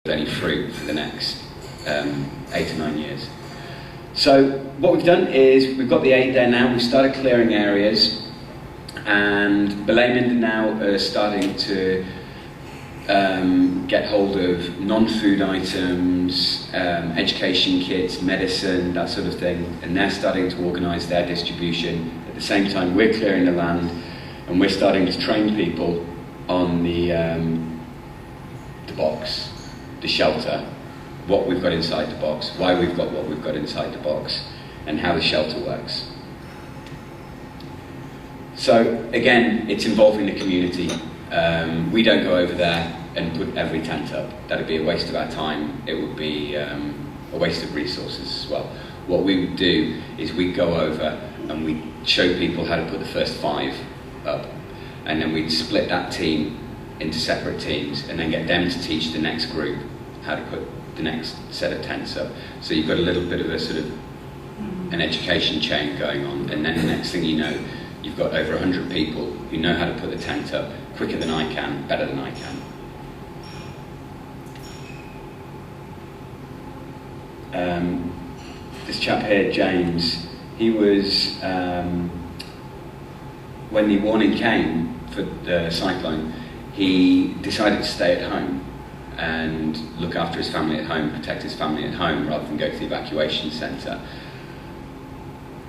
any fruit for the next 8 to 9 years. So what we've done is we've got the aid there now. We've started clearing areas, and Belay now are starting to get hold of non-food items, education kits, medicine, that sort of thing, and they're starting to organise their distribution. At the same time, we're clearing the land, and we're starting to train people on the box, the shelter, what we've got inside the box, why we've got what we've got inside the box, and how the shelter works. So again, it's involving the community. We don't go over there and put every tent up. That'd be a waste of our time. It would be a waste of resources as well. What we would do is we'd go over and we'd show people how to put the first 5 up, and then we'd split that team into separate teams and then get them to teach the next group how to put the next set of tents up. So you've got a little bit of a sort of an education chain going on, and then the next thing you know, you've got over 100 people who know how to put the tent up quicker than I can, better than I can. This chap here, James, he was, when the warning came for the cyclone, he decided to stay at home and look after his family at home, protect his family at home, rather than go to the evacuation centre.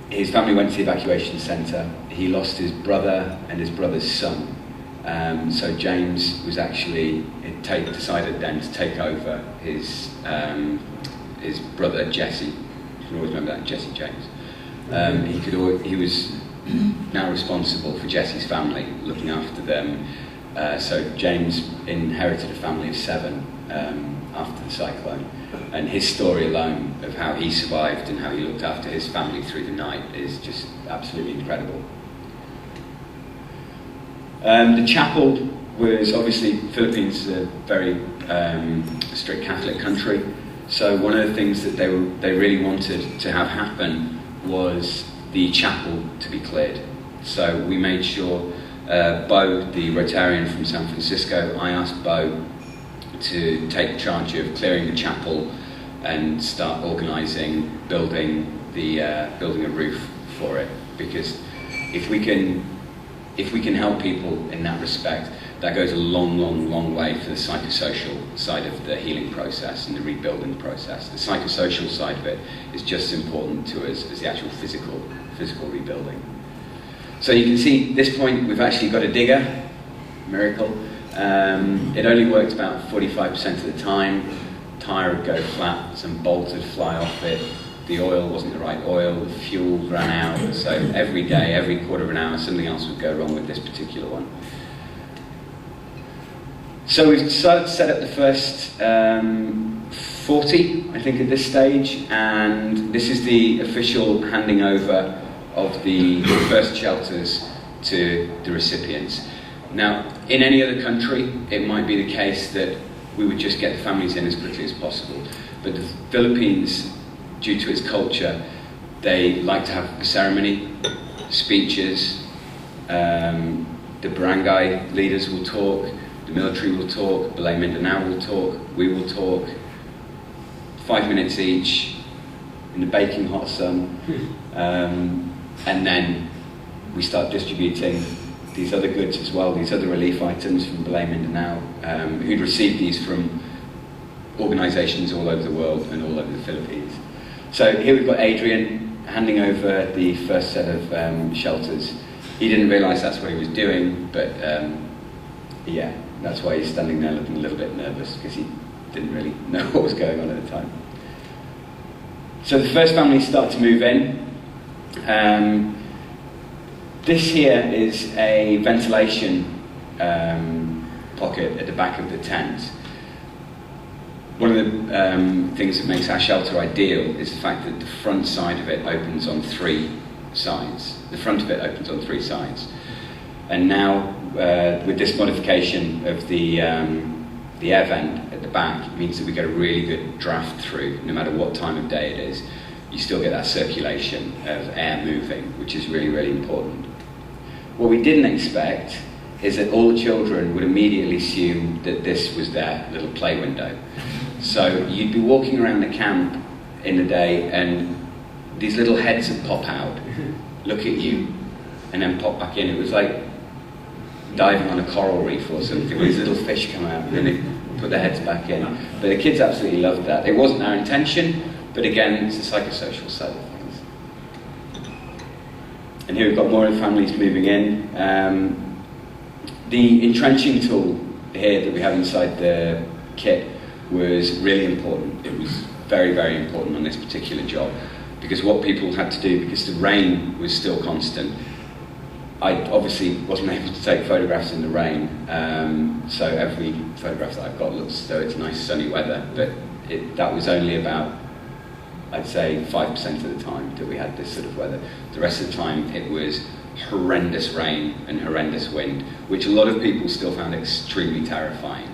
His family went to the evacuation centre. He lost his brother and his brother's son. So James was actually decided then to take over his brother Jesse. You can always remember that, Jesse James. He was now responsible for Jesse's family, looking after them. So James inherited a family of 7 after the cyclone, and his story alone of how he survived and how he looked after his family through the night is just absolutely incredible. The chapel was obviously, Philippines is a very strict Catholic country, so one of the things that they really wanted to have happen was the chapel to be cleared. So we made sure, Bo, the Rotarian from San Francisco, I asked Bo to take charge of clearing the chapel and start organising, building a roof for it, because if we can help people in that respect, that goes a long way for the psychosocial side of the healing process and the rebuilding process. The psychosocial side of it is just as important to us as the actual physical rebuilding. So you can see at this point we've actually got a digger, miracle. It only worked about 45% of the time. Tyre would go flat, some bolts would fly off it, the oil wasn't the right oil, the fuel ran out, so every day, every quarter of an hour, something else would go wrong with this particular one. So we've decided to set up the first 40, I think, at this stage, and this is the official handing over of the first shelters to the recipients. Now, in any other country, it might be the case that we would just get the families in as quickly as possible. But the Philippines, due to its culture, they like to have a ceremony, speeches, the barangay leaders will talk, the military will talk, Belay Mindanao will talk, we will talk, 5 minutes each, in the baking hot sun, and then we start distributing these other goods as well, these other relief items from Belay Mindanao, who'd received these from organisations all over the world and all over the Philippines. So here we've got Adrian handing over the first set of shelters. He didn't realise that's what he was doing, but yeah, that's why he's standing there looking a little bit nervous, because he didn't really know what was going on at the time. So the first families start to move in. This here is a ventilation pocket at the back of the tent. One of the things that makes our shelter ideal is the fact that the front side of it opens on 3 sides. The front of it opens on 3 sides. And now, with this modification of the air vent at the back, it means that we get a really good draft through, no matter what time of day it is. You still get that circulation of air moving, which is really, really important. What we didn't expect is that all the children would immediately assume that this was their little play window. So you'd be walking around the camp in the day and these little heads would pop out, look at you, and then pop back in. It was like diving on a coral reef or something. These little fish come out and then they put their heads back in. But the kids absolutely loved that. It wasn't our intention, but again, it's a psychosocial side of things. And here we've got more of the families moving in. The entrenching tool here that we have inside the kit was really important. It was very, very important on this particular job, because what people had to do, because the rain was still constant, I obviously wasn't able to take photographs in the rain, so every photograph that I've got looks as though it's nice sunny weather, but that was only about, I'd say, 5% of the time that we had this sort of weather. The rest of the time it was horrendous rain and horrendous wind, which a lot of people still found extremely terrifying.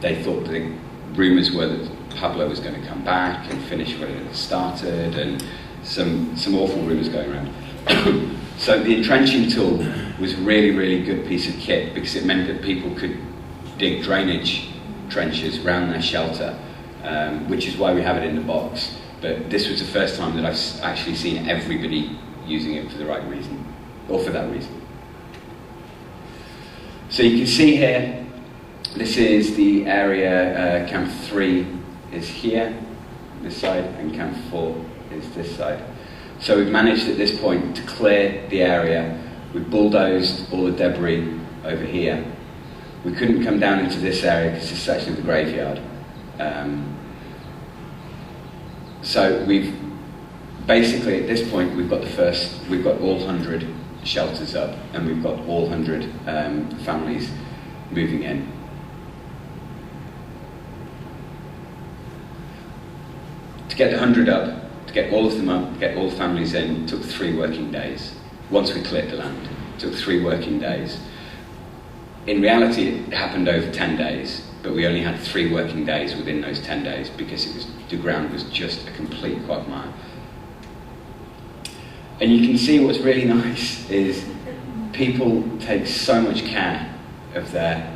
They thought the rumours were that Pablo was going to come back and finish what it had started, and some awful rumours going around. So the entrenching tool was a really, really good piece of kit, because it meant that people could dig drainage trenches around their shelter, which is why we have it in the box. But this was the first time that I've actually seen everybody using it for the right reason, or for that reason. So you can see here, this is the area. Camp 3 is here, this side, and Camp 4 is this side. So we've managed at this point to clear the area. We've bulldozed all the debris over here. We couldn't come down into this area because it's actually the graveyard. So we've basically, at this point, we've got all 100 shelters up, and we've got all 100 families moving in. To get the 100 up, to get all of them up, to get all the families in, took 3 working days. Once we cleared the land, it took 3 working days. In reality, it happened over 10 days, but we only had 3 working days within those 10 days because the ground was just a complete quagmire. And you can see what's really nice is people take so much care of their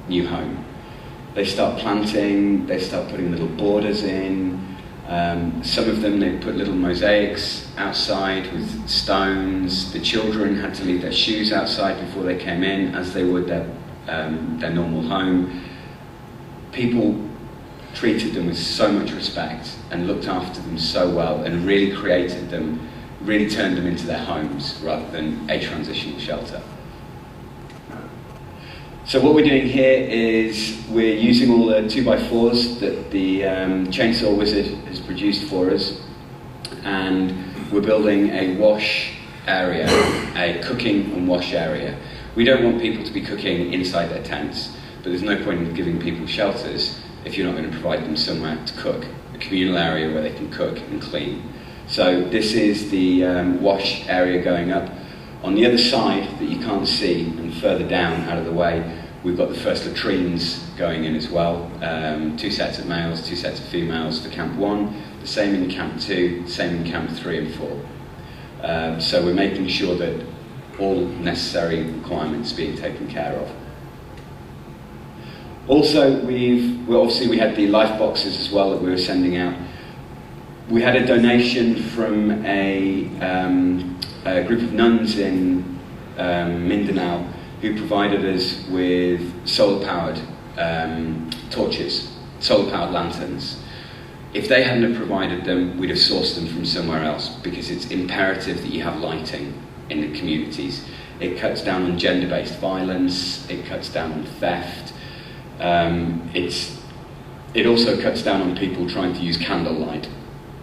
new home. They start planting, they start putting little borders in. Some of them, they put little mosaics outside with stones. The children had to leave their shoes outside before they came in, as they would their normal home. People treated them with so much respect and looked after them so well, and really really turned them into their homes rather than a transitional shelter. So what we're doing here is we're using all the 2x4s that the Chainsaw Wizard has produced for us, and we're building a wash area, a cooking and wash area. We don't want people to be cooking inside their tents, but there's no point in giving people shelters if you're not going to provide them somewhere to cook, a communal area where they can cook and clean. So this is the wash area going up. On the other side that you can't see, and further down out of the way, we've got the first latrines going in as well. 2 sets of males, 2 sets of females for Camp 1, the same in Camp 2, the same in Camp 3 and 4. So we're making sure that all necessary requirements are being taken care of. Also, we had the life boxes as well that we were sending out. We had a donation from a group of nuns in Mindanao who provided us with solar-powered torches, solar-powered lanterns. If they hadn't have provided them, we'd have sourced them from somewhere else, because it's imperative that you have lighting in the communities. It cuts down on gender-based violence, it cuts down on theft, it also cuts down on people trying to use candlelight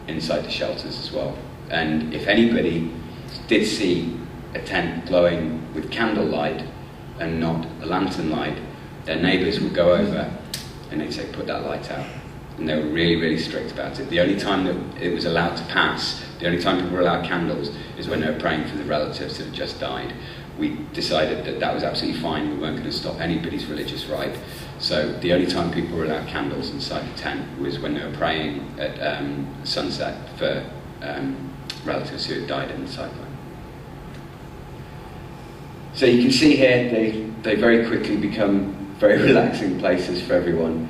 inside the shelters as well. And if anybody did see a tent glowing with candlelight and not a lantern light, their neighbours would go over and they'd say, put that light out. And they were really, really strict about it. The only time that it was allowed to pass, the only time people were allowed candles, is when they were praying for the relatives that had just died. We decided that that was absolutely fine. We weren't going to stop anybody's religious right. So the only time people were allowed candles inside the tent was when they were praying at sunset for relatives who had died in the cyclone. So you can see here, they very quickly become very relaxing places for everyone.